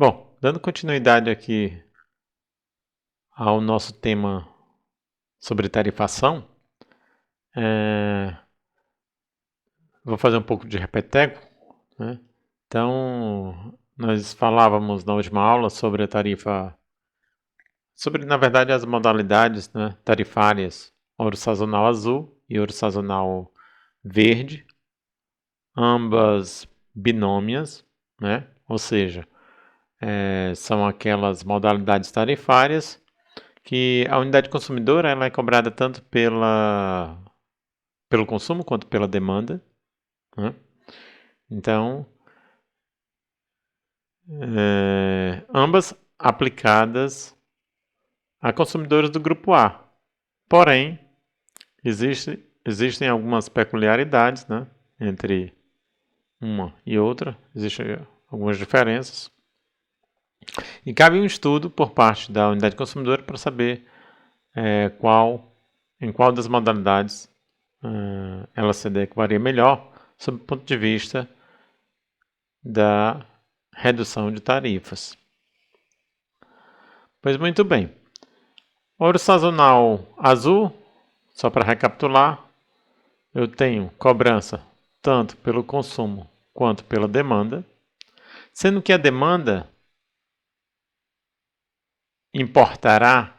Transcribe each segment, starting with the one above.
Bom, dando continuidade aqui ao nosso tema sobre tarifação, vou fazer um pouco de repeteco, né? Então, nós falávamos na última aula sobre a tarifa, sobre, na verdade, as modalidades, né, tarifárias, ouro sazonal azul e ouro sazonal verde, ambas binômias, né? Ou seja, são aquelas modalidades tarifárias que a unidade consumidora ela é cobrada tanto pelo consumo quanto pela demanda, né? Então, ambas aplicadas a consumidores do grupo A. Porém, existem algumas peculiaridades, né, entre uma e outra, existem algumas diferenças. E cabe um estudo por parte da unidade consumidora para saber em qual das modalidades ela se adequaria melhor, sob o ponto de vista da redução de tarifas. Pois muito bem. Ouro sazonal azul, só para recapitular, eu tenho cobrança tanto pelo consumo quanto pela demanda, sendo que a demanda importará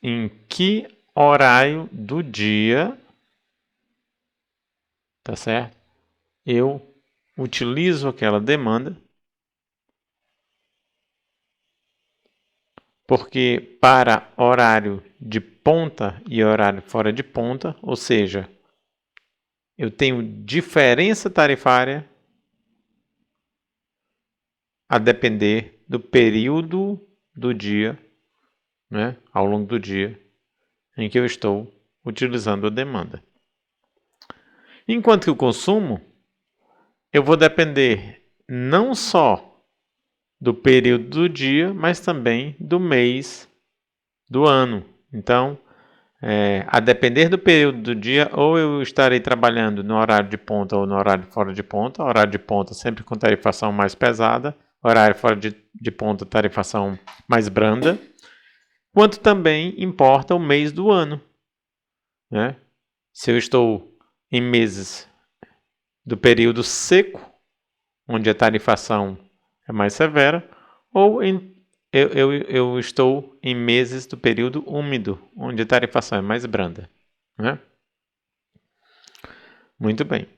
em que horário do dia, tá certo? Eu utilizo aquela demanda, porque para horário de ponta e horário fora de ponta, ou seja, eu tenho diferença tarifária a depender do período do dia, né, ao longo do dia, em que eu estou utilizando a demanda. Enquanto que o consumo, eu vou depender não só do período do dia, mas também do mês do ano. Então, a depender do período do dia, ou eu estarei trabalhando no horário de ponta ou no horário fora de ponta. Horário de ponta sempre com tarifação mais pesada, horário fora de ponta, tarifação mais branda. Quanto também importa o mês do ano, né? Se eu estou em meses do período seco, onde a tarifação é mais severa, ou eu estou em meses do período úmido, onde a tarifação é mais branda, né? Muito bem.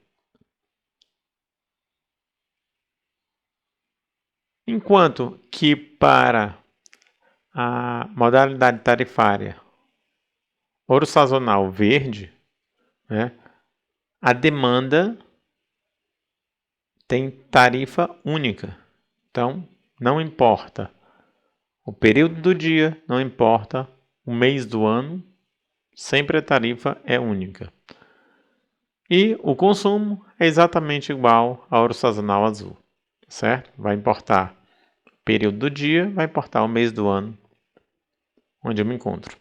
Enquanto que para a modalidade tarifária ouro sazonal verde, né, a demanda tem tarifa única. Então, não importa o período do dia, não importa o mês do ano, sempre a tarifa é única. E o consumo é exatamente igual ao ouro sazonal azul, certo? Vai importar o período do dia, vai importar o mês do ano onde eu me encontro.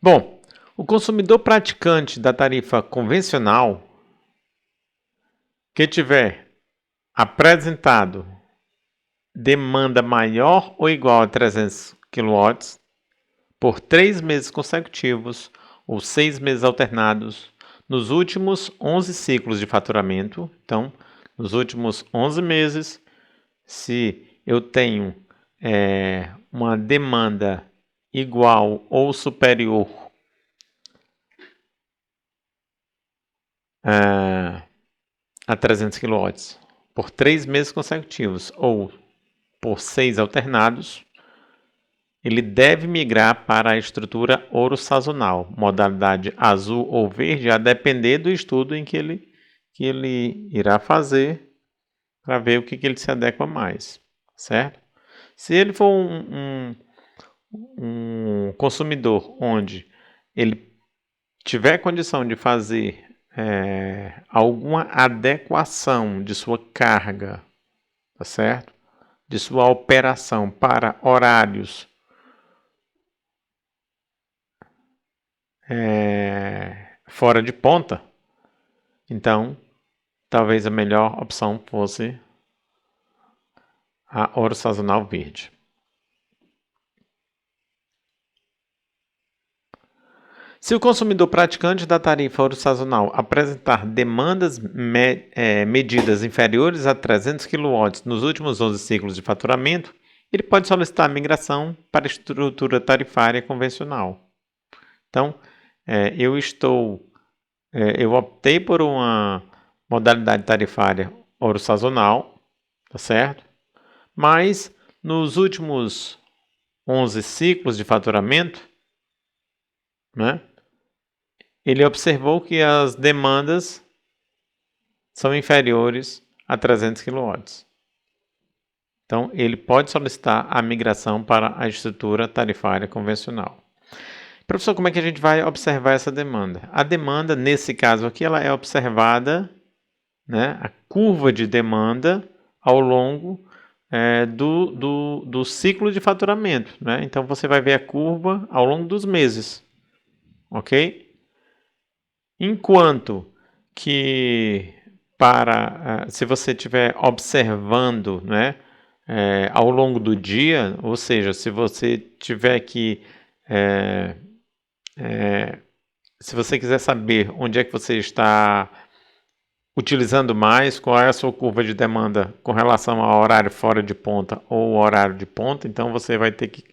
Bom, o consumidor praticante da tarifa convencional que tiver apresentado demanda maior ou igual a 300 kW por 3 meses consecutivos ou 6 meses alternados nos últimos 11 ciclos de faturamento. Então, nos últimos 11 meses, se eu tenho uma demanda igual ou superior a 300 kW por 3 meses consecutivos ou por 6 alternados, ele deve migrar para a estrutura ouro sazonal, modalidade azul ou verde, a depender do estudo em que ele irá fazer para ver o que ele se adequa mais, certo? Se ele for um consumidor onde ele tiver condição de fazer alguma adequação de sua carga, tá certo? De sua operação para horários fora de ponta, então talvez a melhor opção fosse a ouro sazonal verde. Se o consumidor praticante da tarifa ouro sazonal apresentar demandas medidas inferiores a 300 kW nos últimos 11 ciclos de faturamento, ele pode solicitar a migração para a estrutura tarifária convencional. Então, eu optei por uma modalidade tarifária ouro sazonal, tá certo? Mas nos últimos 11 ciclos de faturamento, né, ele observou que as demandas são inferiores a 300 kW. Então, ele pode solicitar a migração para a estrutura tarifária convencional. Professor, como é que a gente vai observar essa demanda? A demanda, nesse caso aqui, ela é observada, né, a curva de demanda ao longo do ciclo de faturamento, né? Então, você vai ver a curva ao longo dos meses, ok? Enquanto que se você estiver observando, né, ao longo do dia, ou seja, se você tiver que se você quiser saber onde é que você está utilizando mais, qual é a sua curva de demanda com relação ao horário fora de ponta ou horário de ponta, então você vai ter que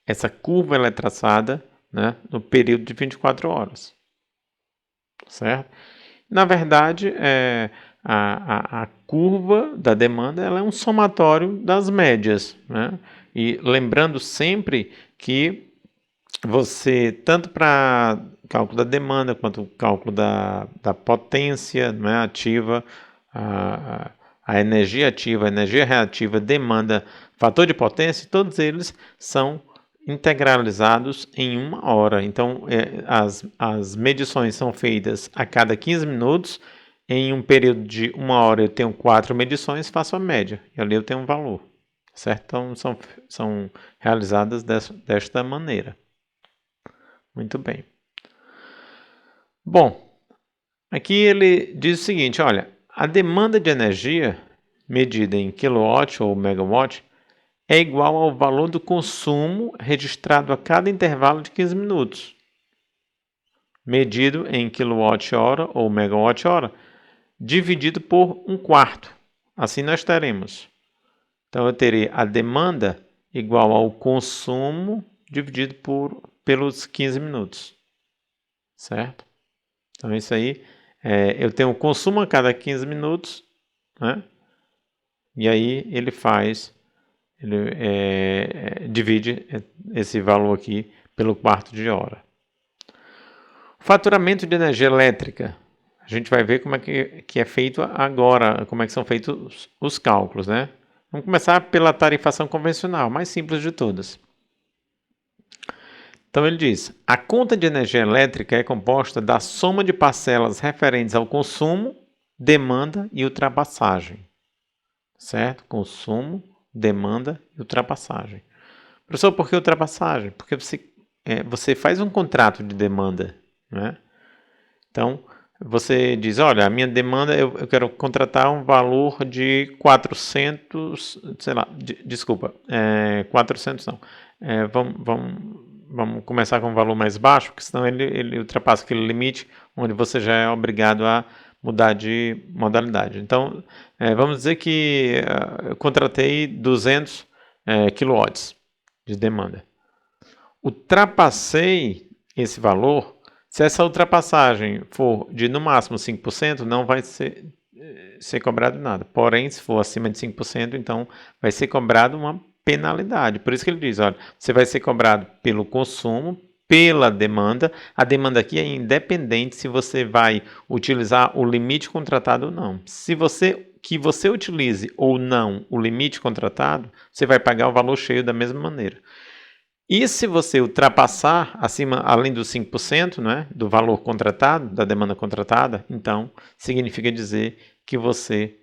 essa curva ela é traçada, né, no período de 24 horas. Certo? Na verdade, a curva da demanda ela é um somatório das médias, né? E lembrando sempre que você, tanto para cálculo da demanda, quanto o cálculo da potência, né, ativa, a energia ativa, a energia reativa, demanda, fator de potência, todos eles são integralizados em 1 hora. Então, as medições são feitas a cada 15 minutos. Em um período de 1 hora eu tenho 4 medições, faço a média. E ali eu tenho um valor. Certo? Então, são realizadas desta maneira. Muito bem. Bom, aqui ele diz o seguinte, olha, a demanda de energia medida em kilowatt ou megawatt é igual ao valor do consumo registrado a cada intervalo de 15 minutos, medido em quilowatt-hora ou megawatt-hora, dividido por 1/4. Assim nós teremos. Então, eu terei a demanda igual ao consumo dividido pelos 15 minutos. Certo? Então, isso aí, eu tenho o consumo a cada 15 minutos, né? E aí ele divide esse valor aqui pelo 1/4 de hora. O faturamento de energia elétrica. A gente vai ver como é que é feito agora, como é que são feitos os cálculos, né? Vamos começar pela tarifação convencional, mais simples de todas. Então ele diz, a conta de energia elétrica é composta da soma de parcelas referentes ao consumo, demanda e ultrapassagem. Certo? Consumo, demanda e ultrapassagem. Professor, por que ultrapassagem? Porque você faz um contrato de demanda, né? Então, você diz, olha, a minha demanda, eu quero contratar um valor de 400, sei lá, desculpa, 400 não. Vamos começar com um valor mais baixo, porque senão ele ultrapassa aquele limite onde você já é obrigado a mudar de modalidade. Então, vamos dizer que eu contratei 200 kW de demanda. Ultrapassei esse valor. Se essa ultrapassagem for de no máximo 5%, não vai ser cobrado nada. Porém, se for acima de 5%, então vai ser cobrado uma penalidade. Por isso que ele diz, olha, você vai ser cobrado pelo consumo, pela demanda. A demanda aqui é independente se você vai utilizar o limite contratado ou não. Se você utilize ou não o limite contratado, você vai pagar o valor cheio da mesma maneira. E se você ultrapassar além dos 5%, né, do valor contratado, da demanda contratada, então significa dizer que você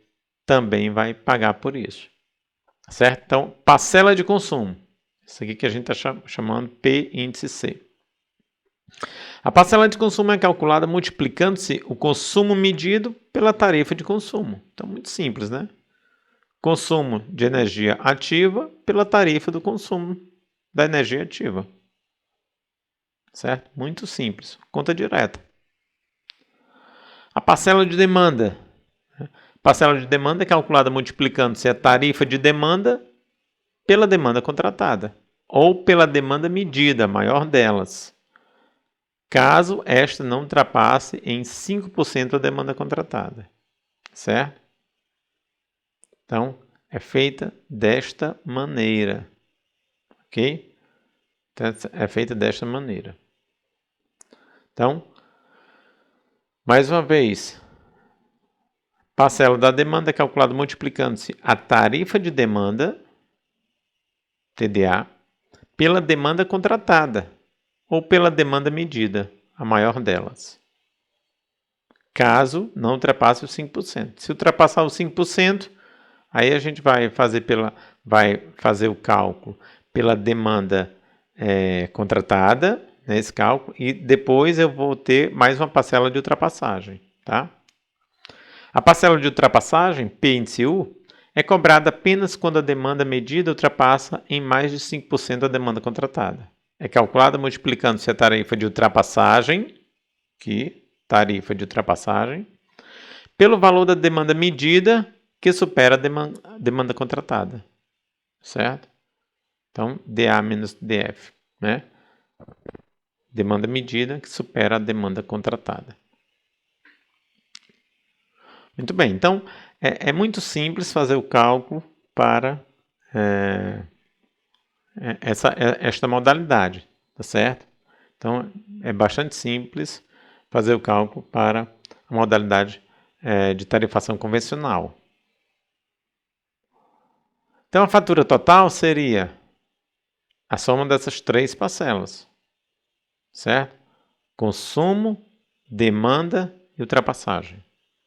também vai pagar por isso. Certo? Então, parcela de consumo. Isso aqui que a gente está chamando P índice C. A parcela de consumo é calculada multiplicando-se o consumo medido pela tarifa de consumo. Então, muito simples, né? Consumo de energia ativa pela tarifa do consumo da energia ativa. Certo? Muito simples. Conta direta. A parcela de demanda. A parcela de demanda é calculada multiplicando-se a tarifa de demanda pela demanda contratada, ou pela demanda medida, a maior delas, caso esta não ultrapasse em 5% a demanda contratada. Certo? Então, é feita desta maneira. Ok? Então, é feita desta maneira. Então, mais uma vez, parcela da demanda é calculada multiplicando-se a tarifa de demanda, TDA, pela demanda contratada ou pela demanda medida, a maior delas, caso não ultrapasse os 5%. Se ultrapassar os 5%, aí a gente vai fazer o cálculo pela demanda contratada, nesse cálculo, e depois eu vou ter mais uma parcela de ultrapassagem, tá? A parcela de ultrapassagem, P índice U, é cobrada apenas quando a demanda medida ultrapassa em mais de 5% a demanda contratada. É calculada multiplicando-se a tarifa de ultrapassagem, pelo valor da demanda medida que supera a demanda contratada. Certo? Então, DA menos DF, né? Demanda medida que supera a demanda contratada. Muito bem, então é muito simples fazer o cálculo para esta modalidade, tá certo? Então é bastante simples fazer o cálculo para a modalidade de tarifação convencional. Então a fatura total seria a soma dessas três parcelas, certo? Consumo, demanda e ultrapassagem.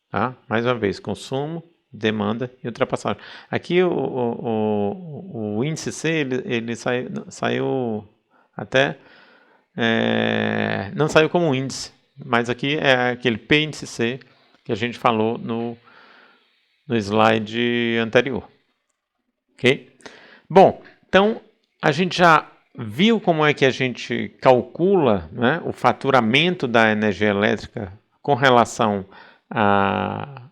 Tá? Mais uma vez, consumo, demanda e ultrapassagem. Aqui o índice C ele saiu até não saiu como índice, mas aqui é aquele P índice C que a gente falou no slide anterior. Ok? Bom, então a gente já viu como é que a gente calcula, né, o faturamento da energia elétrica com relação à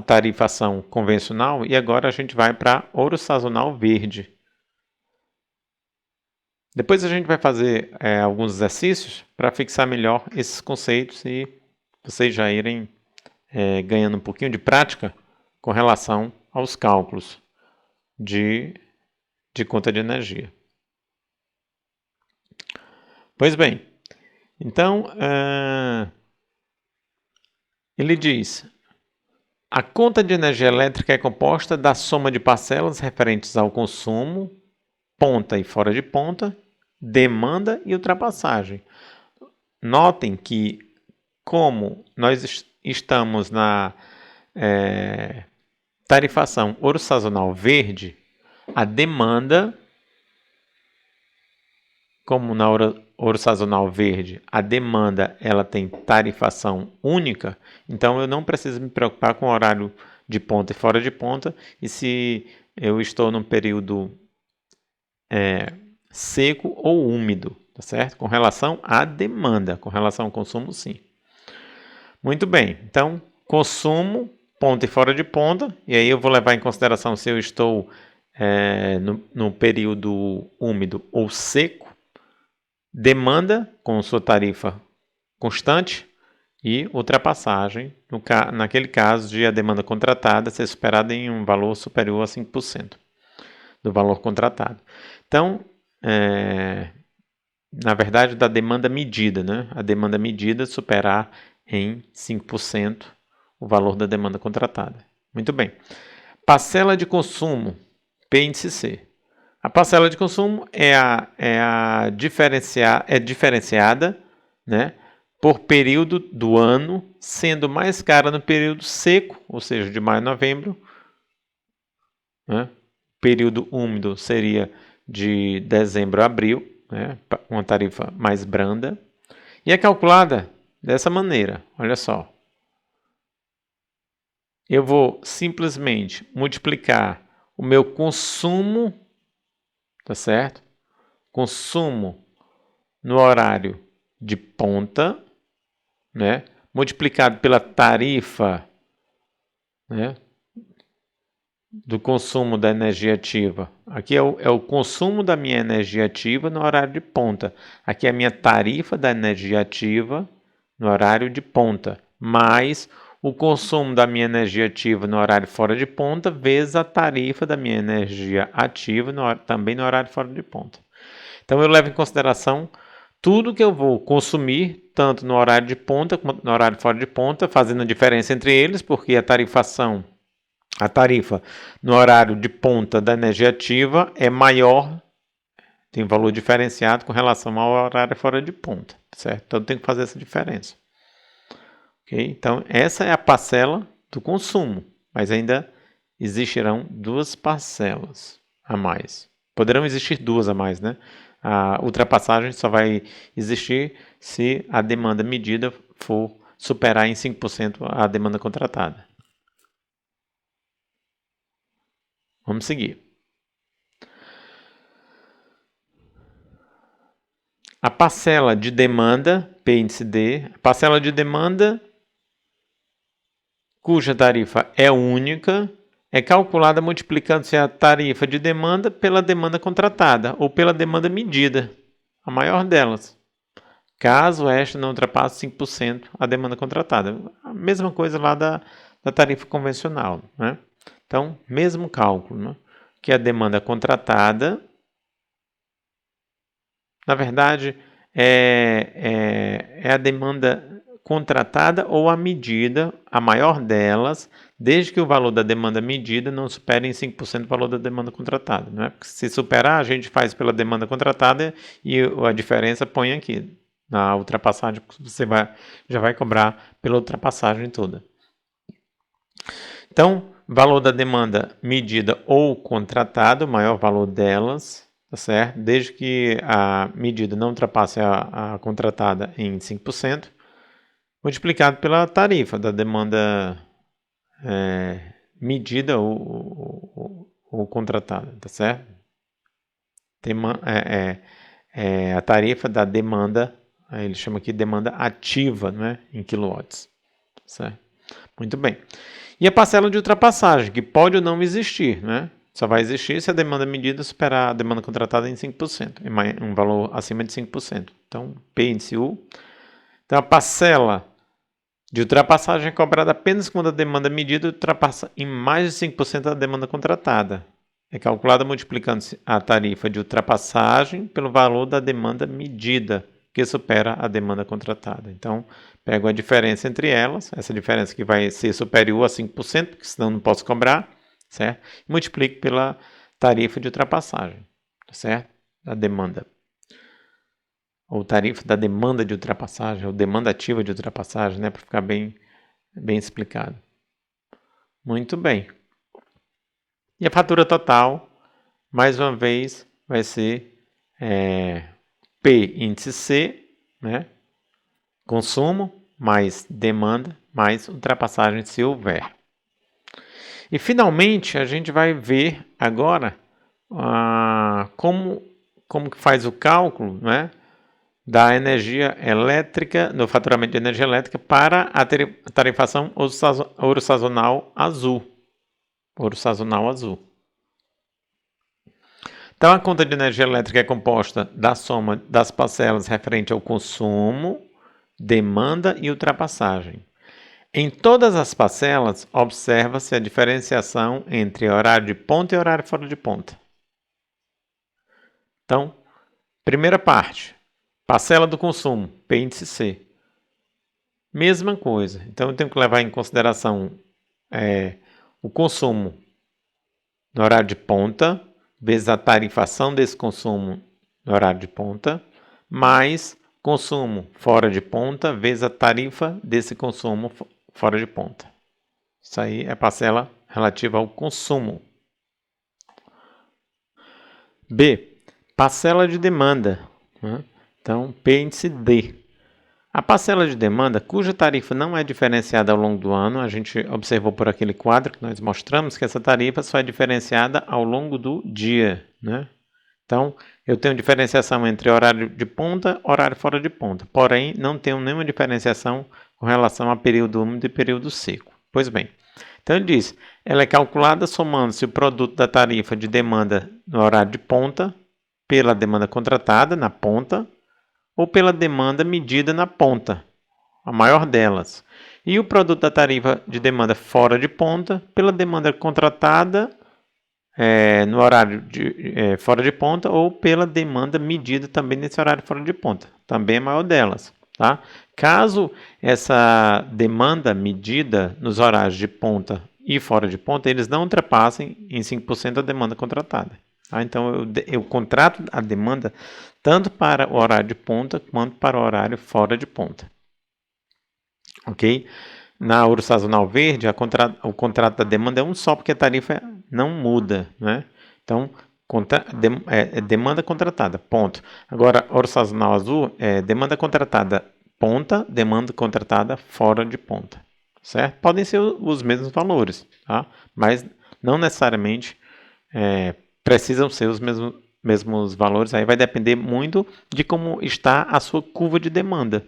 tarifação convencional, e agora a gente vai para ouro sazonal verde. Depois a gente vai fazer alguns exercícios para fixar melhor esses conceitos e vocês já irem ganhando um pouquinho de prática com relação aos cálculos de conta de energia. Pois bem, então ele diz: a conta de energia elétrica é composta da soma de parcelas referentes ao consumo, ponta e fora de ponta, demanda e ultrapassagem. Notem que, como nós estamos na tarifação ouro sazonal verde, a demanda, como na ouro sazonal verde, a demanda ela tem tarifação única, então eu não preciso me preocupar com o horário de ponta e fora de ponta, e se eu estou num período seco ou úmido, tá certo? Com relação à demanda, com relação ao consumo, sim. Muito bem, então consumo, ponta e fora de ponta, e aí eu vou levar em consideração se eu estou no período úmido ou seco, demanda com sua tarifa constante e ultrapassagem, naquele caso de a demanda contratada ser superada em um valor superior a 5% do valor contratado. Então, na verdade, da demanda medida, né? A demanda medida superar em 5% o valor da demanda contratada. Muito bem. Parcela de consumo, P índice C. A parcela de consumo é diferenciada, né, por período do ano, sendo mais cara no período seco, ou seja, de maio a novembro. Né? Período úmido seria de dezembro a abril, né, uma tarifa mais branda. E é calculada dessa maneira, olha só. Eu vou simplesmente multiplicar o meu consumo, tá certo? Consumo no horário de ponta, né? Multiplicado pela tarifa, né? Do consumo da energia ativa. Aqui é o consumo da minha energia ativa no horário de ponta. Aqui é a minha tarifa da energia ativa no horário de ponta, mais o consumo da minha energia ativa no horário fora de ponta, vezes a tarifa da minha energia ativa também no horário fora de ponta. Então eu levo em consideração tudo que eu vou consumir, tanto no horário de ponta quanto no horário fora de ponta, fazendo a diferença entre eles, porque a tarifa no horário de ponta da energia ativa é maior, tem valor diferenciado com relação ao horário fora de ponta, certo? Então tem que fazer essa diferença. Okay? Então essa é a parcela do consumo, mas ainda existirão duas parcelas a mais. Poderão existir duas a mais, né? A ultrapassagem só vai existir se a demanda medida for superar em 5% a demanda contratada. Vamos seguir. A parcela de demanda, P índice D, a parcela de demanda cuja tarifa é única, é calculada multiplicando-se a tarifa de demanda pela demanda contratada ou pela demanda medida, a maior delas, caso esta não ultrapasse 5% a demanda contratada. A mesma coisa lá da tarifa convencional, né? Então, mesmo cálculo, né? Que a demanda contratada, na verdade, é a demanda contratada ou a medida, a maior delas, desde que o valor da demanda medida não supere em 5% o valor da demanda contratada. Não é? Porque se superar, a gente faz pela demanda contratada e a diferença põe aqui. Na ultrapassagem, você já vai cobrar pela ultrapassagem toda. Então, valor da demanda medida ou contratada, o maior valor delas, tá certo? Desde que a medida não ultrapasse a contratada em 5%, multiplicado pela tarifa da demanda medida ou contratada, tá certo? A tarifa da demanda, ele chama aqui de demanda ativa, não é? Em quilowatts, certo? Muito bem. E a parcela de ultrapassagem, que pode ou não existir, né? Só vai existir se a demanda medida superar a demanda contratada em 5%, em um valor acima de 5%. Então, P índice U. Então, a parcela de ultrapassagem é cobrada apenas quando a demanda medida ultrapassa em mais de 5% da demanda contratada. É calculada multiplicando a tarifa de ultrapassagem pelo valor da demanda medida, que supera a demanda contratada. Então, pego a diferença entre elas, essa diferença que vai ser superior a 5%, porque senão não posso cobrar, certo? E multiplico pela tarifa de ultrapassagem, certo? Da demanda. Ou tarifa da demanda de ultrapassagem, ou demanda ativa de ultrapassagem, né? Para ficar bem explicado. Muito bem. E a fatura total, mais uma vez, vai ser P índice C, né? Consumo mais demanda mais ultrapassagem se houver. E finalmente a gente vai ver agora como que faz o cálculo, né, da energia elétrica, do faturamento de energia elétrica para a tarifação ouro sazonal azul. Ouro sazonal azul. Então, a conta de energia elétrica é composta da soma das parcelas referente ao consumo, demanda e ultrapassagem. Em todas as parcelas, observa-se a diferenciação entre horário de ponta e horário fora de ponta. Então, primeira parte, parcela do consumo, P índice C. Mesma coisa. Então, eu tenho que levar em consideração o consumo no horário de ponta, vezes a tarifação desse consumo no horário de ponta, mais consumo fora de ponta, vezes a tarifa desse consumo fora de ponta. Isso aí é parcela relativa ao consumo. B. Parcela de demanda. Então, P índice D. A parcela de demanda, cuja tarifa não é diferenciada ao longo do ano, a gente observou por aquele quadro que nós mostramos que essa tarifa só é diferenciada ao longo do dia, né? Então, eu tenho diferenciação entre horário de ponta e horário fora de ponta, porém, não tenho nenhuma diferenciação com relação a período úmido e período seco. Pois bem, então ele diz, ela é calculada somando-se o produto da tarifa de demanda no horário de ponta, pela demanda contratada na ponta, ou pela demanda medida na ponta, a maior delas, e o produto da tarifa de demanda fora de ponta, pela demanda contratada no horário fora de ponta, ou pela demanda medida também nesse horário fora de ponta, também a maior delas. Tá? Caso essa demanda medida nos horários de ponta e fora de ponta, eles não ultrapassem em 5% a demanda contratada. Tá? Então, eu contrato a demanda tanto para o horário de ponta quanto para o horário fora de ponta. Ok? Na ouro sazonal verde, o contrato da demanda é um só, porque a tarifa não muda. Né? Então, demanda contratada, ponto. Agora, ouro sazonal azul é demanda contratada ponta, demanda contratada fora de ponta. Certo? Podem ser os mesmos valores, tá? Mas não necessariamente precisam ser os mesmos valores. Aí vai depender muito de como está a sua curva de demanda.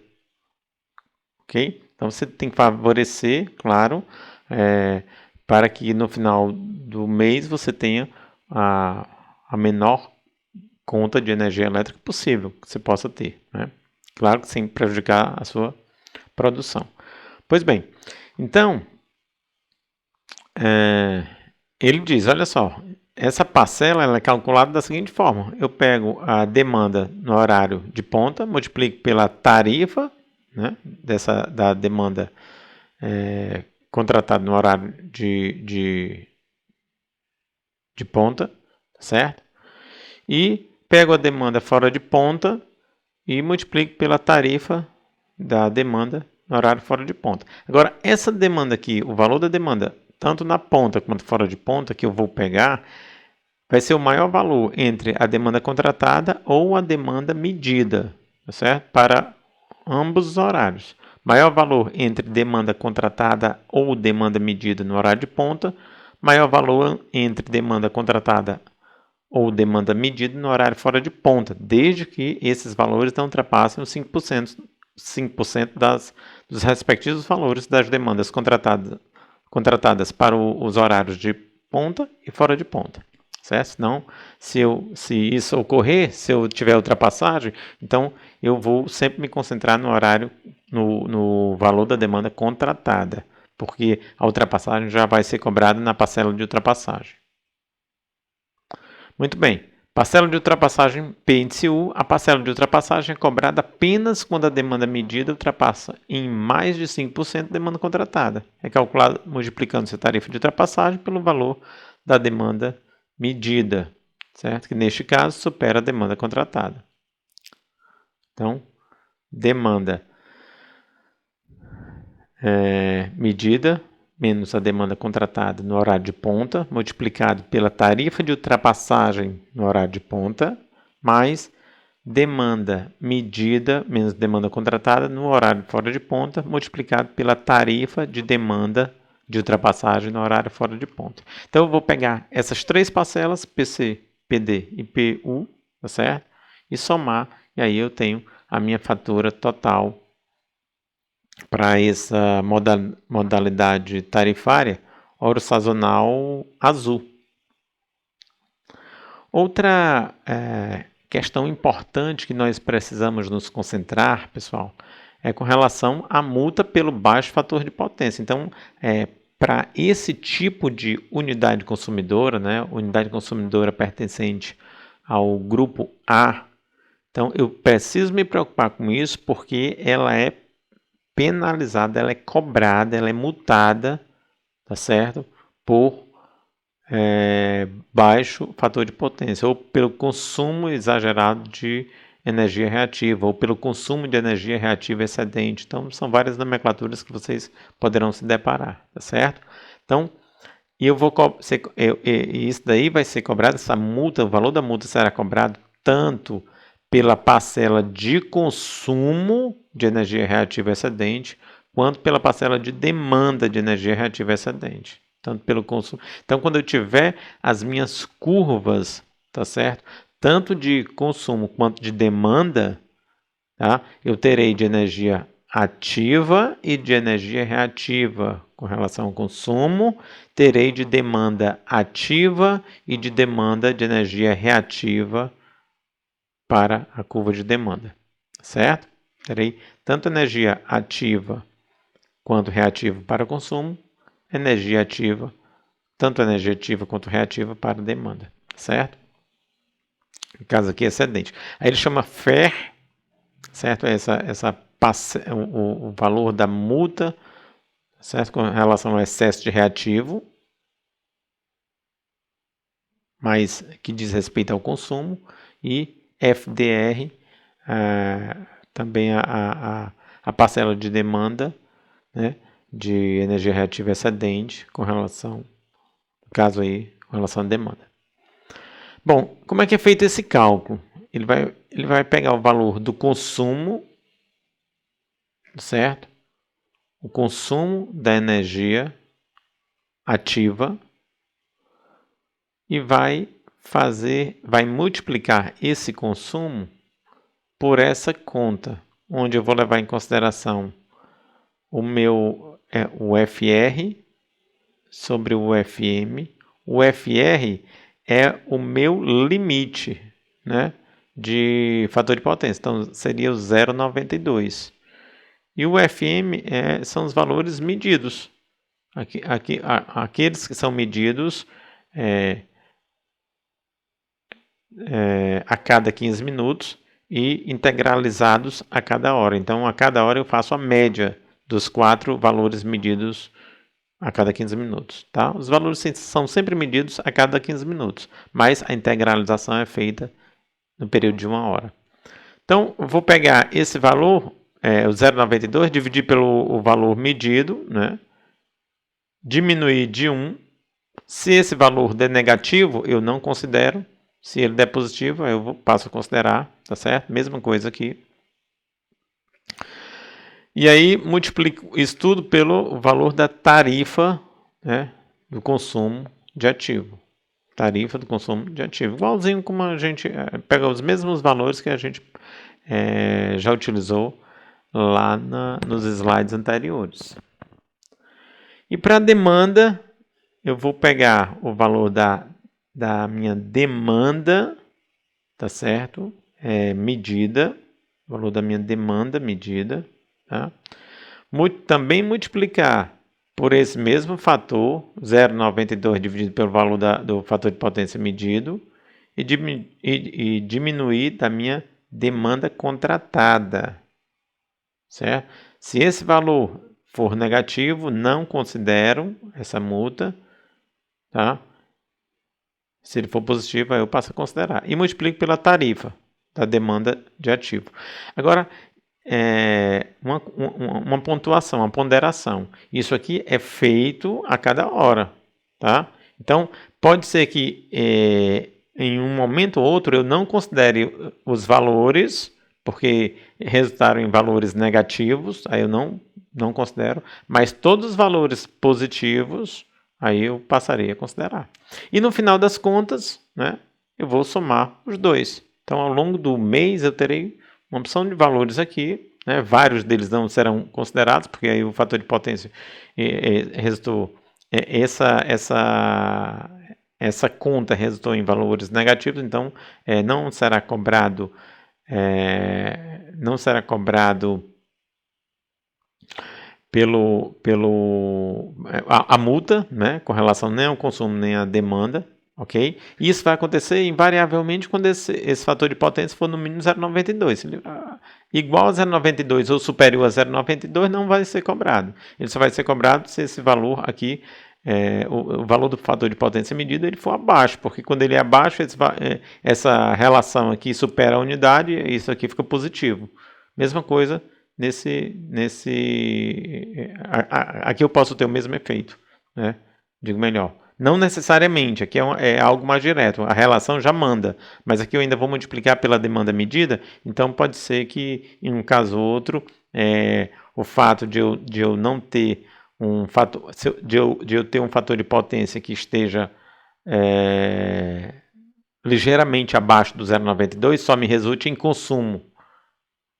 Ok? Então você tem que favorecer, claro, para que no final do mês você tenha a menor conta de energia elétrica possível que você possa ter. Né? Claro que sem prejudicar a sua produção. Pois bem, então, ele diz, olha só, essa parcela ela é calculada da seguinte forma, eu pego a demanda no horário de ponta, multiplico pela tarifa, né, da demanda contratada no horário de ponta, certo? E pego a demanda fora de ponta e multiplico pela tarifa da demanda no horário fora de ponta. Agora, essa demanda aqui, o valor da demanda, tanto na ponta quanto fora de ponta, que eu vou pegar, vai ser o maior valor entre a demanda contratada ou a demanda medida, certo? Para ambos os horários. Maior valor entre demanda contratada ou demanda medida no horário de ponta, maior valor entre demanda contratada ou demanda medida no horário fora de ponta, desde que esses valores não ultrapassem os 5% dos respectivos valores das demandas contratadas para os horários de ponta e fora de ponta. Certo? Senão, se isso ocorrer, se eu tiver ultrapassagem, então eu vou sempre me concentrar no horário, no valor da demanda contratada, porque a ultrapassagem já vai ser cobrada na parcela de ultrapassagem. Muito bem, parcela de ultrapassagem P índice U, a parcela de ultrapassagem é cobrada apenas quando a demanda medida ultrapassa em mais de 5% a demanda contratada. É calculada multiplicando-se a tarifa de ultrapassagem pelo valor da demanda medida, certo? Que neste caso supera a demanda contratada. Então, demanda medida menos a demanda contratada no horário de ponta, multiplicado pela tarifa de ultrapassagem no horário de ponta, mais demanda medida menos demanda contratada no horário fora de ponta, multiplicado pela tarifa de demanda de ultrapassagem no horário fora de ponta. Então, eu vou pegar essas três parcelas, PC, PD e PU, tá certo? E somar, e aí eu tenho a minha fatura total para essa modalidade tarifária, ouro sazonal azul. Outra questão importante que nós precisamos nos concentrar, pessoal, é com relação à multa pelo baixo fator de potência. Então, para esse tipo de unidade consumidora, né, unidade consumidora pertencente ao grupo A, então eu preciso me preocupar com isso porque ela é penalizada, ela é cobrada, ela é multada, tá certo? Por baixo fator de potência, ou pelo consumo exagerado de energia reativa, ou pelo consumo de energia reativa excedente. Então, são várias nomenclaturas que vocês poderão se deparar, tá certo? Então, isso daí vai ser cobrado, essa multa, o valor da multa será cobrado tanto pela parcela de consumo de energia reativa excedente, quanto pela parcela de demanda de energia reativa excedente. Tanto pelo consumo. Então, quando eu tiver as minhas curvas, tá certo? Tanto de consumo quanto de demanda, tá? Eu terei de energia ativa e de energia reativa com relação ao consumo, terei de demanda ativa e de demanda de energia reativa para a curva de demanda, certo? Terei tanto energia ativa quanto reativa para o consumo, energia ativa, tanto energia ativa quanto reativa para a demanda, certo? No caso aqui, excedente. Aí ele chama FER, certo? O valor da multa, certo? Com relação ao excesso de reativo, mas que diz respeito ao consumo, e FDR, também a parcela de demanda, né, de energia reativa excedente com relação, no caso aí, com relação à demanda. Bom, como é que é feito esse cálculo? Ele vai pegar o valor do consumo, certo? O consumo da energia ativa e vai multiplicar esse consumo por essa conta, onde eu vou levar em consideração o FR sobre o FM. O FR é o meu limite, né, de fator de potência, então seria o 0,92. E o FM são os valores medidos. Aqueles que são medidos a cada 15 minutos e integralizados a cada hora. Então, a cada hora eu faço a média dos 4 valores medidos a cada 15 minutos. Tá? Os valores são sempre medidos a cada 15 minutos, mas a integralização é feita no período de 1 hora. Então, eu vou pegar esse valor, o 0,92, dividir pelo valor medido, né? Diminuir de 1. Se esse valor der negativo, eu não considero. Se ele der positivo, eu passo a considerar, tá certo? Mesma coisa aqui. E aí, multiplico isso tudo pelo valor da tarifa, né, do consumo de ativo. Tarifa do consumo de ativo. Igualzinho como a gente pega os mesmos valores que a gente já utilizou lá nos slides anteriores. E para a demanda, eu vou pegar o valor da minha demanda, tá certo? Medida, o valor da minha demanda medida, tá? Também multiplicar por esse mesmo fator, 0,92 dividido pelo valor do fator de potência medido, e diminuir da minha demanda contratada, certo? Se esse valor for negativo, não considero essa multa, tá? Se ele for positivo, aí eu passo a considerar. E multiplico pela tarifa da demanda de ativo. Agora, uma pontuação, uma ponderação. Isso aqui é feito a cada hora, tá? Então, pode ser que em um momento ou outro eu não considere os valores, porque resultaram em valores negativos, aí eu não considero, mas todos os valores positivos, aí eu passarei a considerar. E no final das contas, né, eu vou somar os dois. Então, ao longo do mês, eu terei uma opção de valores aqui, né, vários deles não serão considerados, porque aí o fator de potência resultou, essa conta resultou em valores negativos, então não será cobrado a multa, né, com relação nem ao consumo nem à demanda, ok? E isso vai acontecer invariavelmente quando esse fator de potência for no mínimo 0,92. Igual a 0,92 ou superior a 0,92 não vai ser cobrado. Ele só vai ser cobrado se esse valor aqui, o valor do fator de potência medido, ele for abaixo, porque quando ele é abaixo, essa relação aqui supera a unidade e isso aqui fica positivo. Mesma coisa aqui eu posso ter o mesmo efeito, né? Digo melhor, Não necessariamente, aqui é algo mais direto, a relação já manda, mas aqui eu ainda vou multiplicar pela demanda medida, então pode ser que em um caso ou outro, o fato de eu não ter um fator, de eu ter um fator de potência que esteja ligeiramente abaixo do 0,92 só me resulte em consumo,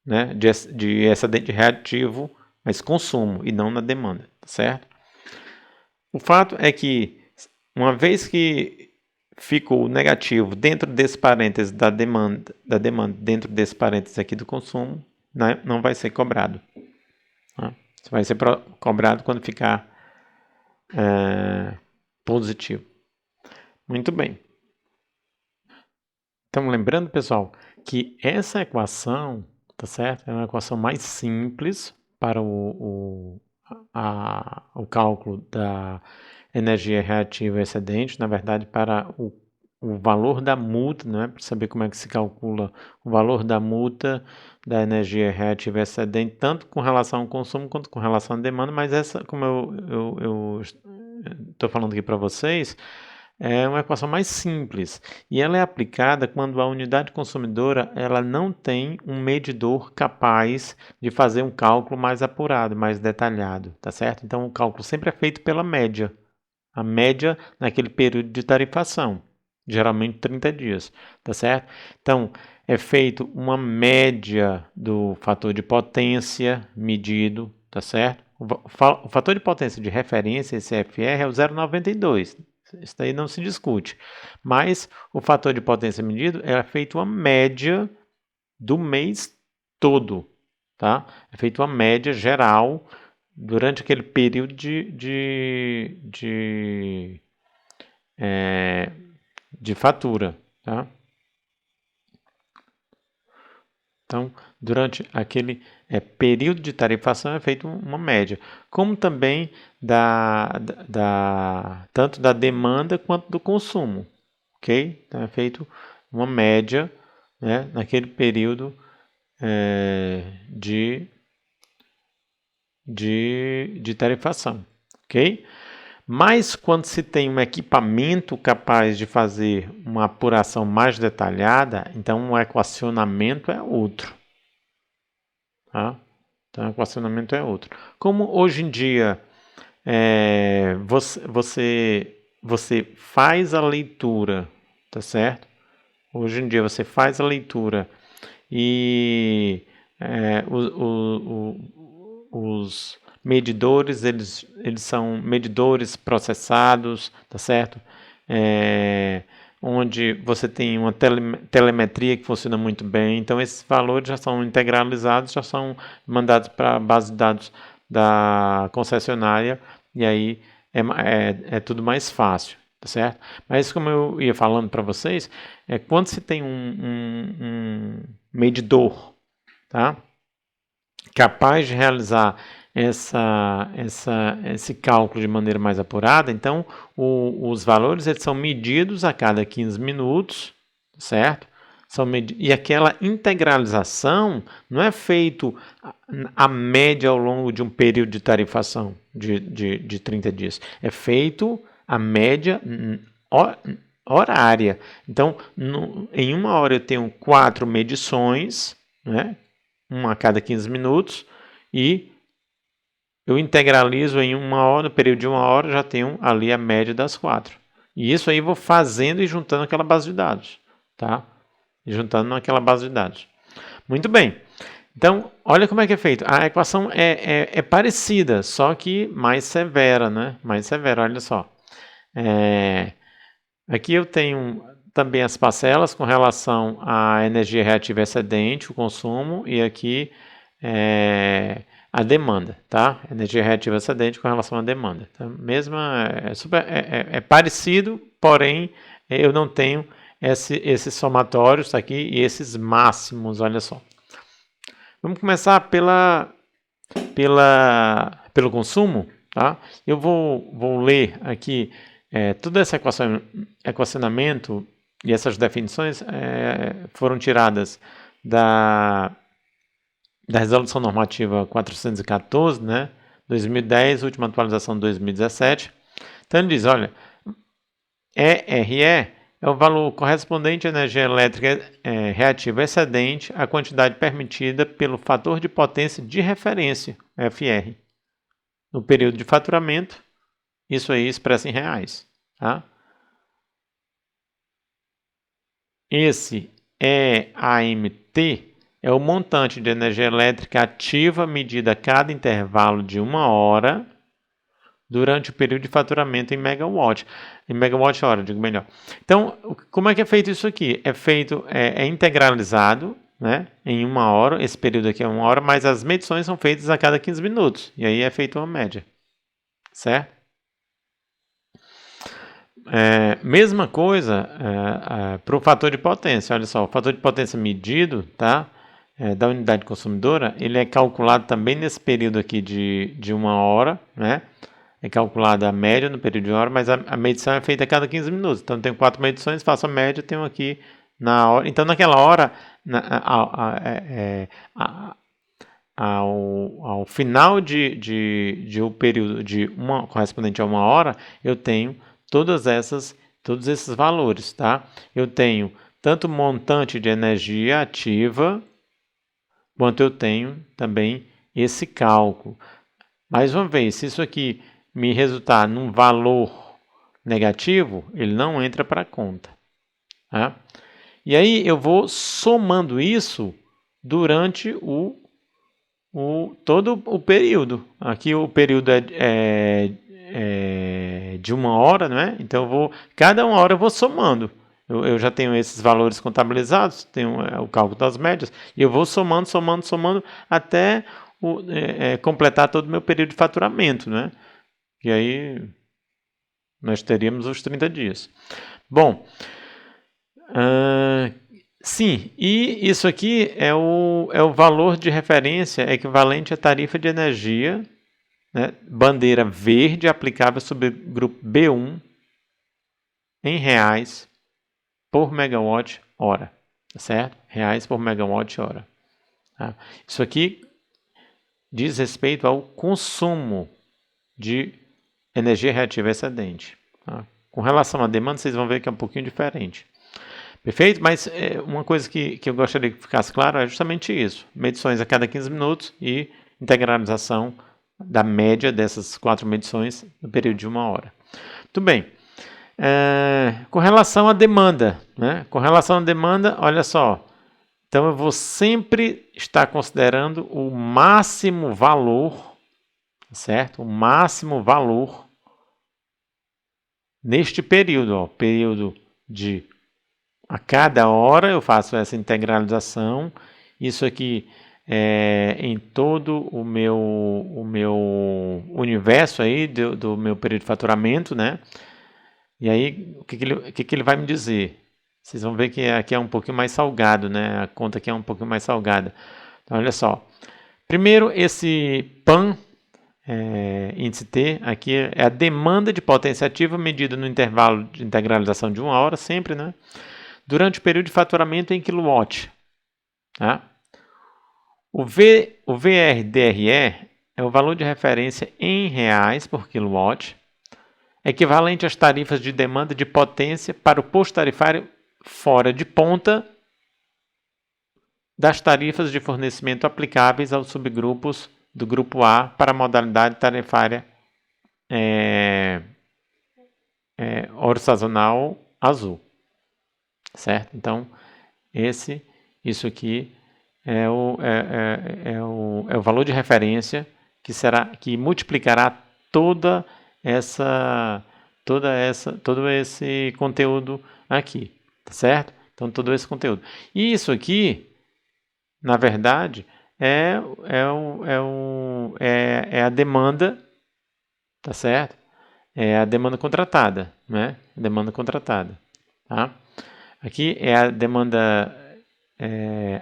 né, de excedente reativo, mas consumo e não na demanda, tá certo? O fato é que, uma vez que ficou negativo dentro desse parênteses da demanda dentro desse parênteses aqui do consumo, né, não vai ser cobrado. Tá? Vai ser cobrado quando ficar positivo. Muito bem. Então, lembrando, pessoal, que essa equação, tá certo? É uma equação mais simples para o cálculo da energia reativa excedente, na verdade, para o valor da multa, né? Para saber como é que se calcula o valor da multa da energia reativa excedente, tanto com relação ao consumo quanto com relação à demanda, mas essa, como eu estou falando aqui para vocês, é uma equação mais simples e ela é aplicada quando a unidade consumidora ela não tem um medidor capaz de fazer um cálculo mais apurado, mais detalhado, tá certo? Então o cálculo sempre é feito pela média, a média naquele período de tarifação, geralmente 30 dias, tá certo? Então é feito uma média do fator de potência medido, tá certo? O fator de potência de referência, esse FR, é o 0,92. Isso daí não se discute. Mas o fator de potência medido é feito uma média do mês todo. Tá? É feito uma média geral durante aquele período de fatura. Tá? Então, durante aquele período de tarifação é feita uma média, como também tanto da demanda quanto do consumo, ok? Então, é feito uma média, né, naquele período de tarifação, ok? Mas quando se tem um equipamento capaz de fazer uma apuração mais detalhada, então o equacionamento é outro. Tá? Então o equacionamento é outro. Como hoje em dia você faz a leitura, tá certo? Hoje em dia você faz a leitura e os medidores, eles são medidores processados, tá certo? Onde você tem uma telemetria que funciona muito bem. Então, esses valores já são integralizados, já são mandados para a base de dados da concessionária e aí é tudo mais fácil, tá certo? Mas, como eu ia falando para vocês, quando se tem um medidor, tá, capaz de realizar esse cálculo de maneira mais apurada, então os valores eles são medidos a cada 15 minutos, certo? E aquela integralização não é feito a média ao longo de um período de tarifação de 30 dias. É feito a média horária. Então, em uma hora eu tenho 4 medições, né? Uma a cada 15 minutos, e eu integralizo em uma hora, no período de uma hora, já tenho ali a média das 4. E isso aí eu vou fazendo e juntando aquela base de dados, tá? E juntando naquela base de dados. Muito bem. Então, olha como é que é feito. A equação é parecida, só que mais severa, né? Mais severa, olha só. Aqui eu tenho também as parcelas com relação à energia reativa excedente, o consumo, e aqui a demanda, tá? Energia reativa excedente com relação à demanda. Então, é parecido, porém eu não tenho esses somatórios aqui e esses máximos, olha só. Vamos começar pelo consumo, tá? Eu vou ler aqui todo esse equacionamento e essas definições foram tiradas da Resolução Normativa 414, né? 2010, última atualização de 2017. Então ele diz, olha, ERE é o valor correspondente à energia elétrica reativa excedente à quantidade permitida pelo fator de potência de referência, FR, no período de faturamento, isso aí expressa em reais. Tá? Esse EAMT é o montante de energia elétrica ativa medida a cada intervalo de 1 hora durante o período de faturamento em megawatt. Em megawatt-hora, digo melhor. Então, como é que é feito isso aqui? É integralizado, né, em 1 hora, esse período aqui é 1 hora, mas as medições são feitas a cada 15 minutos. E aí é feita uma média. Certo? Mesma coisa para o fator de potência. Olha só, o fator de potência medido, tá, da unidade consumidora, ele é calculado também nesse período aqui de 1 hora, né? É calculada a média no período de 1 hora, mas a medição é feita a cada 15 minutos. Então, tem 4 medições, faço a média, tenho aqui na hora. Então, naquela hora, ao final de um período correspondente a 1 hora, eu tenho todos esses valores, tá? Eu tenho tanto montante de energia ativa, quanto eu tenho também esse cálculo. Mais uma vez, se isso aqui me resultar num valor negativo, ele não entra para a conta. Tá? E aí eu vou somando isso durante todo o período. Aqui o período é de 1 hora, né? Então cada 1 hora eu vou somando. Eu já tenho esses valores contabilizados, tenho o cálculo das médias, e eu vou somando até completar todo o meu período de faturamento, né? E aí nós teríamos os 30 dias. Bom, sim, e isso aqui é o valor de referência equivalente à tarifa de energia, né, bandeira verde aplicável sobre o grupo B1 em reais por megawatt-hora, tá certo? Reais por megawatt-hora. Tá? Isso aqui diz respeito ao consumo de energia reativa excedente. Tá? Com relação à demanda, vocês vão ver que é um pouquinho diferente. Perfeito? Mas uma coisa que eu gostaria que ficasse claro é justamente isso. Medições a cada 15 minutos e integralização da média dessas 4 medições no período de 1 hora. Muito bem. Com relação à demanda, né? Com relação à demanda, olha só. Então eu vou sempre estar considerando o máximo valor, certo? O máximo valor neste período, ó, período de a cada hora eu faço essa integralização. Isso aqui em todo o meu universo aí do meu período de faturamento, né? E aí, o que ele vai me dizer? Vocês vão ver que aqui é um pouquinho mais salgado, né? A conta aqui é um pouquinho mais salgada. Então, olha só. Primeiro, esse PAN, índice T, aqui é a demanda de potência ativa medida no intervalo de integralização de 1 hora, sempre, né? Durante o período de faturamento em quilowatt. Tá? O VRDRE é o valor de referência em reais por quilowatt, equivalente às tarifas de demanda de potência para o posto tarifário fora de ponta das tarifas de fornecimento aplicáveis aos subgrupos do grupo A para a modalidade tarifária horizontal azul. Certo? Então, isso aqui é o valor de referência que multiplicará todo esse conteúdo aqui, tá certo? Então, todo esse conteúdo. E isso aqui, na verdade, é a demanda, tá certo? É a demanda contratada, né? Demanda contratada, tá? Aqui é a demanda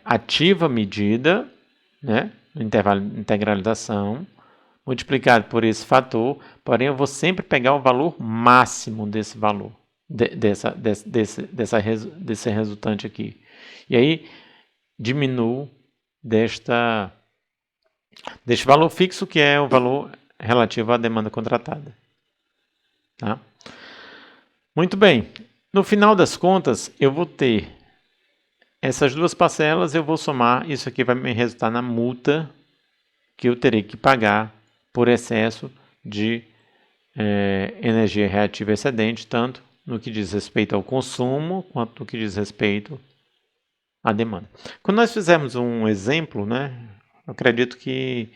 ativa medida, né? No intervalo de integralização, multiplicado por esse fator, porém eu vou sempre pegar o valor máximo desse valor, desse resultante aqui. E aí diminuo deste valor fixo, que é o valor relativo à demanda contratada. Tá? Muito bem. No final das contas, eu vou ter essas duas parcelas, eu vou somar, isso aqui vai me resultar na multa que eu terei que pagar por excesso de energia reativa excedente, tanto no que diz respeito ao consumo, quanto no que diz respeito à demanda. Quando nós fizermos um exemplo, né, eu acredito que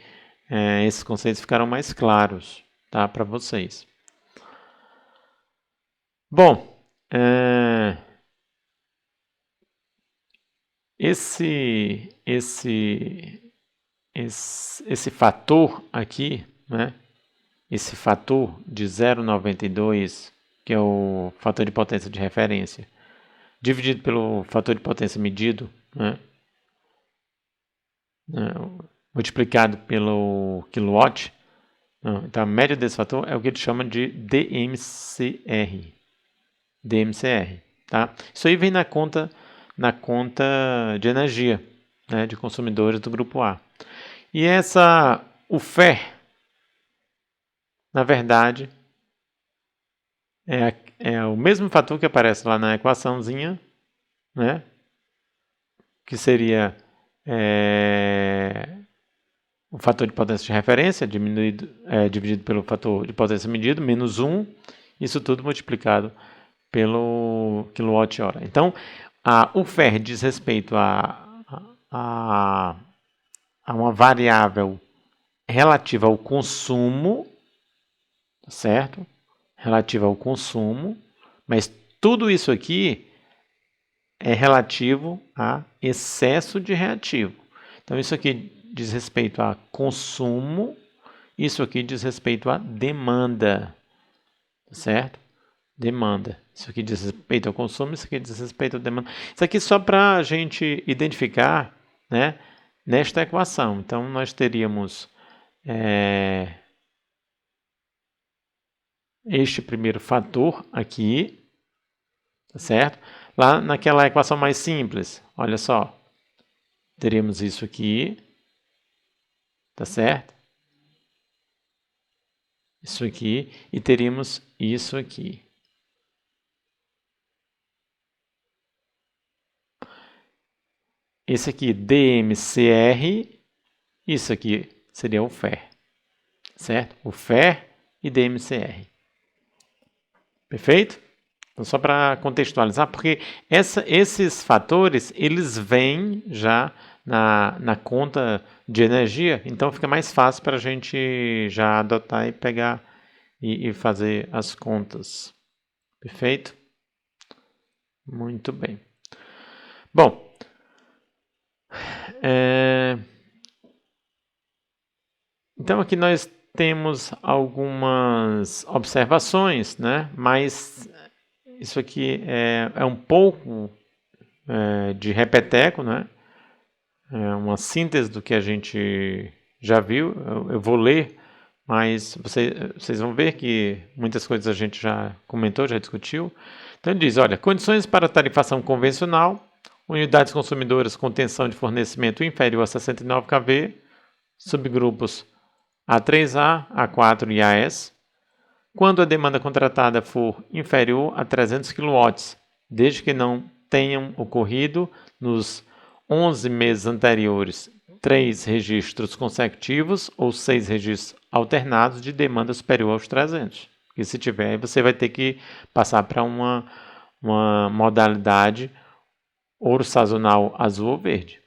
esses conceitos ficaram mais claros, tá, para vocês. Bom, esse fator aqui, né, esse fator de 0,92, que é o fator de potência de referência, dividido pelo fator de potência medido, né, multiplicado pelo quilowatt, então a média desse fator é o que ele chama de DMCR. DMCR, tá? Isso aí vem na conta de energia, né, de consumidores do grupo A. E o FER, na verdade, é o mesmo fator que aparece lá na equaçãozinha, né, que seria o fator de potência de referência dividido pelo fator de potência medido, menos 1, isso tudo multiplicado pelo quilowatt-hora. Então, o FER diz respeito a uma variável relativa ao consumo, certo? Relativa ao consumo, mas tudo isso aqui é relativo a excesso de reativo. Então, isso aqui diz respeito a consumo, isso aqui diz respeito a demanda, certo? Demanda. Isso aqui diz respeito ao consumo, isso aqui diz respeito à demanda. Isso aqui só para a gente identificar, né, nesta equação. Então, nós teríamos este primeiro fator aqui, tá certo? Lá naquela equação mais simples, olha só, teríamos isso aqui, tá certo? Isso aqui, e teríamos isso aqui. Esse aqui, DMCR, isso aqui seria o FER, certo? O FER e DMCR. Perfeito? Então, só para contextualizar, porque esses fatores, eles vêm já na conta de energia, então fica mais fácil para a gente já adotar e pegar e fazer as contas. Perfeito? Muito bem. Bom, então aqui nós temos algumas observações, né? Mas isso aqui é um pouco de repeteco, né? É uma síntese do que a gente já viu. Eu vou ler, mas vocês vão ver que muitas coisas a gente já comentou, já discutiu. Então ele diz, olha, condições para tarifação convencional, unidades consumidoras com tensão de fornecimento inferior a 69 kV, subgrupos A3A, A4 e AS, quando a demanda contratada for inferior a 300 kW, desde que não tenham ocorrido nos 11 meses anteriores 3 registros consecutivos ou 6 registros alternados de demanda superior aos 300. Porque se tiver, você vai ter que passar para uma modalidade ouro sazonal azul ou verde.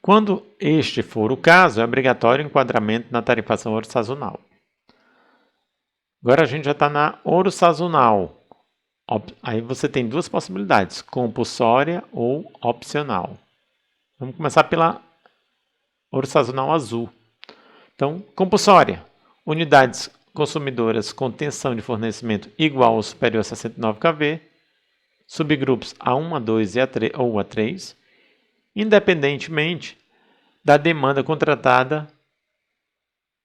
Quando este for o caso, é obrigatório o enquadramento na tarifação ouro sazonal. Agora a gente já está na ouro sazonal. Aí você tem duas possibilidades, compulsória ou opcional. Vamos começar pela ouro sazonal azul. Então, compulsória. Unidades consumidoras com tensão de fornecimento igual ou superior a 69 kV. Subgrupos A1, A2 ou A3. Independentemente da demanda contratada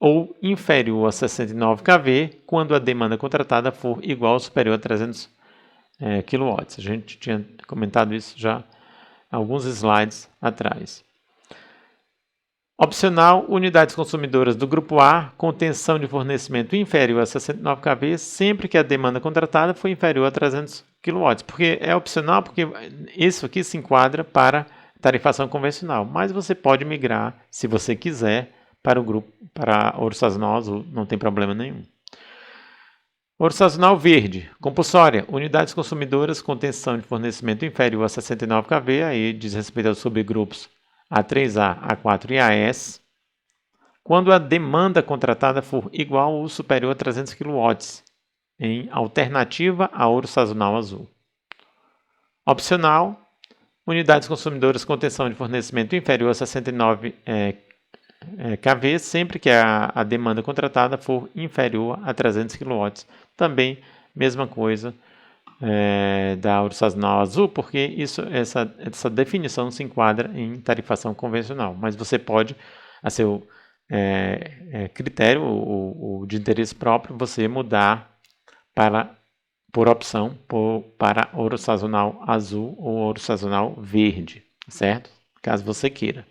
ou inferior a 69 kV, quando a demanda contratada for igual ou superior a 300 kW. A gente tinha comentado isso já alguns slides atrás. Opcional, unidades consumidoras do grupo A com tensão de fornecimento inferior a 69 kV, sempre que a demanda contratada for inferior a 300 kW. Porque é opcional, porque isso aqui se enquadra para tarifação convencional, mas você pode migrar, se você quiser, para o grupo, para ouro sazonal azul, não tem problema nenhum. Ouro sazonal verde, compulsória, unidades consumidoras com tensão de fornecimento inferior a 69 kV, aí diz respeito aos subgrupos A3A, A4 e AS, quando a demanda contratada for igual ou superior a 300 kW, em alternativa a ouro sazonal azul. Opcional, unidades consumidoras com tensão de fornecimento inferior a 69 kV, sempre que a demanda contratada for inferior a 300 kW. Também, mesma coisa da ouro sazonal azul, porque essa definição se enquadra em tarifação convencional. Mas você pode, a seu critério ou de interesse próprio, você mudar por opção para ouro sazonal azul ou ouro sazonal verde, certo? Caso você queira.